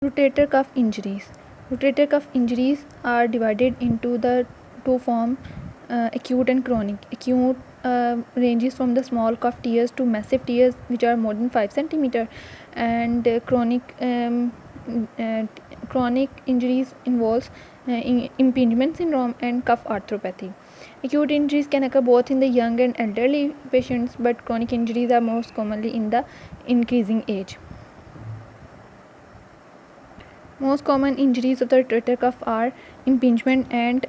Rotator cuff injuries. Rotator cuff injuries are divided into the two forms, acute and chronic. Acute ranges from the small cuff tears to massive tears which are more than 5 centimeter, and chronic injuries involves impingement syndrome and cuff arthropathy. Acute injuries can occur both in the young and elderly patients, but chronic injuries are most commonly in the increasing age. Most common injuries of the rotator cuff are impingement and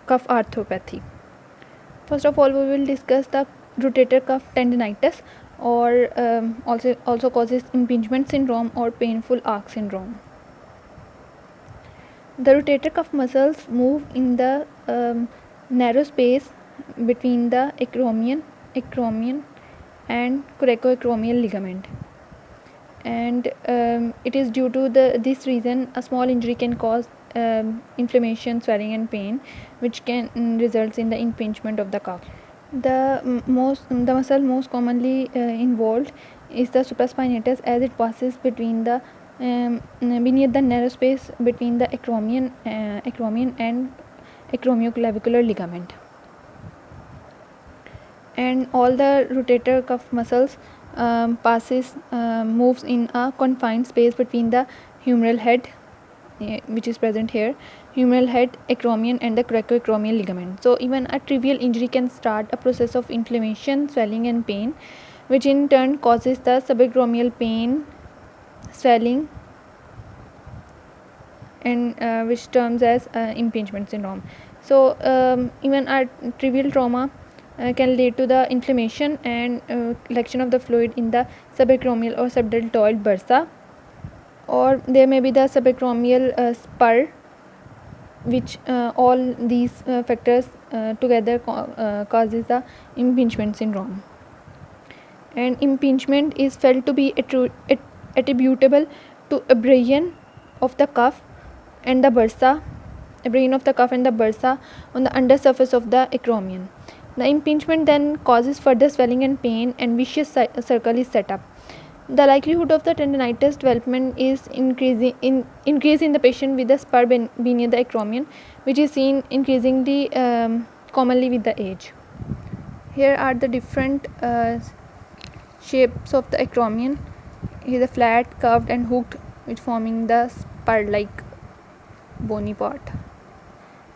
cuff arthropathy. First of all, we will discuss the rotator cuff tendinitis, or also causes impingement syndrome or painful arc syndrome. The rotator cuff muscles move in the narrow space between the acromion and coracoacromial ligament, and it is due to this reason a small injury can cause inflammation, swelling and pain, which can result in the impingement of the cuff. The muscle most commonly involved is the supraspinatus, as it passes between the beneath the narrow space between the acromion and acromioclavicular ligament, and all the rotator cuff muscles moves in a confined space between the humeral head, which is present here, humeral head, acromion and the coracoacromial ligament. So even a trivial injury can start a process of inflammation, swelling and pain, which in turn causes the subacromial pain, swelling, and which terms as impingement syndrome. So even a trivial trauma can lead to the inflammation and collection of the fluid in the subacromial or subdeltoid bursa, or there may be the subacromial spur, which all these factors together causes the impingement syndrome. And impingement is felt to be attributable to abrasion of the cuff and the bursa, on the undersurface of the acromion. The impingement then causes further swelling and pain, and vicious circle is set up. The likelihood of the tendinitis development is increase in the patient with the spur beneath the acromion, which is seen increasingly commonly with the age. Here are the different shapes of the acromion. Here the flat, curved and hooked, which forming the spur like bony part,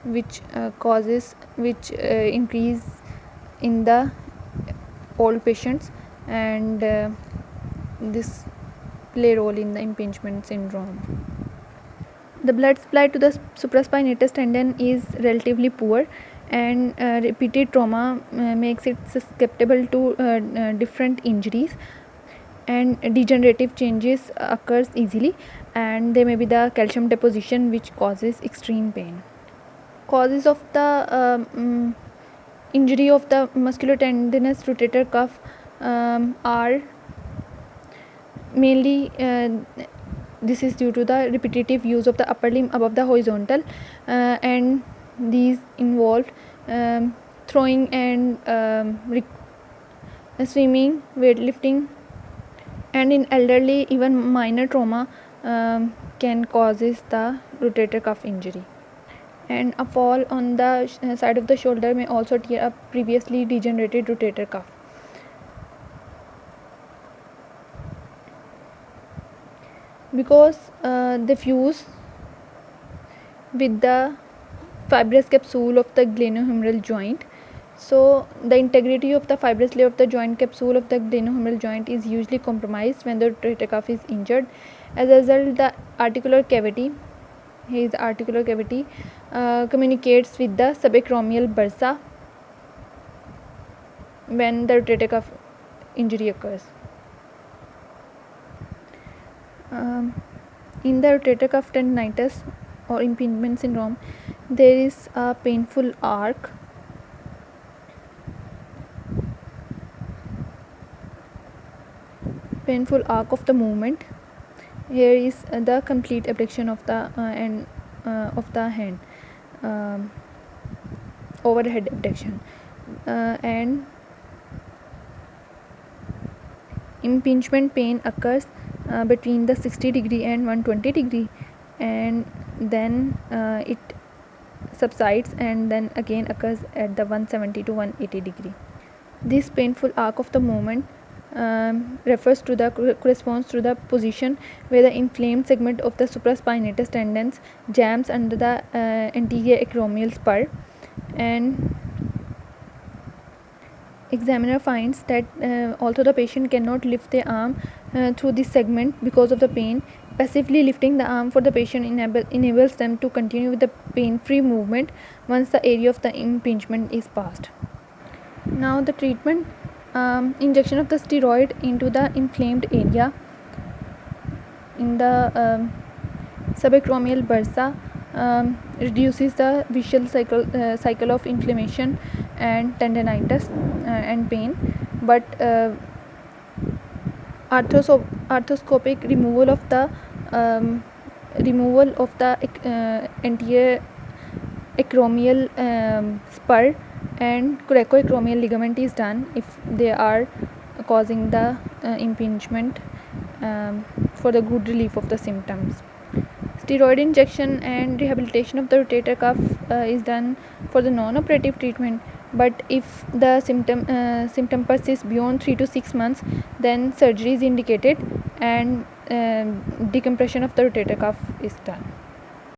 which increase in the old patients, and this play role in the impingement syndrome. The blood supply to the supraspinatus tendon is relatively poor, and repeated trauma makes it susceptible to different injuries, and degenerative changes occurs easily, and there may be the calcium deposition which causes extreme pain. Causes of the injury of the musculotendinous rotator cuff are mainly this is due to the repetitive use of the upper limb above the horizontal, and these involve throwing and swimming, weightlifting, and in elderly even minor trauma can causes the rotator cuff injury. And a fall on the side of the shoulder may also tear up previously degenerated rotator cuff. Because they fuse with the fibrous capsule of the glenohumeral joint, so the integrity of the fibrous layer of the joint capsule of the glenohumeral joint is usually compromised when the rotator cuff is injured. As a result, the articular cavity, here is the articular cavity, communicates with the subacromial bursa when the rotator cuff injury occurs. In the rotator cuff tendinitis or impingement syndrome, there is a painful arc of the movement. Here is the complete abduction of the end of the hand, overhead abduction, and impingement pain occurs between the 60 degree and 120 degree, and then it subsides and then again occurs at the 170 to 180 degree. This painful arc of the movement refers to the corresponds to the position where the inflamed segment of the supraspinatus tendons jams under the anterior acromial spur, and examiner finds that although the patient cannot lift their arm through this segment because of the pain, passively lifting the arm for the patient enables them to continue with the pain-free movement once the area of the impingement is passed. Now the treatment: injection of the steroid into the inflamed area in the subacromial bursa reduces the vicious cycle of inflammation and tendinitis and pain, but arthroscopic removal of the anterior acromial spur and coracoacromial ligament is done if they are causing the impingement for the good relief of the symptoms. Steroid injection and rehabilitation of the rotator cuff is done for the non-operative treatment, but if the symptom persists beyond 3 to 6 months, then surgery is indicated and decompression of the rotator cuff is done.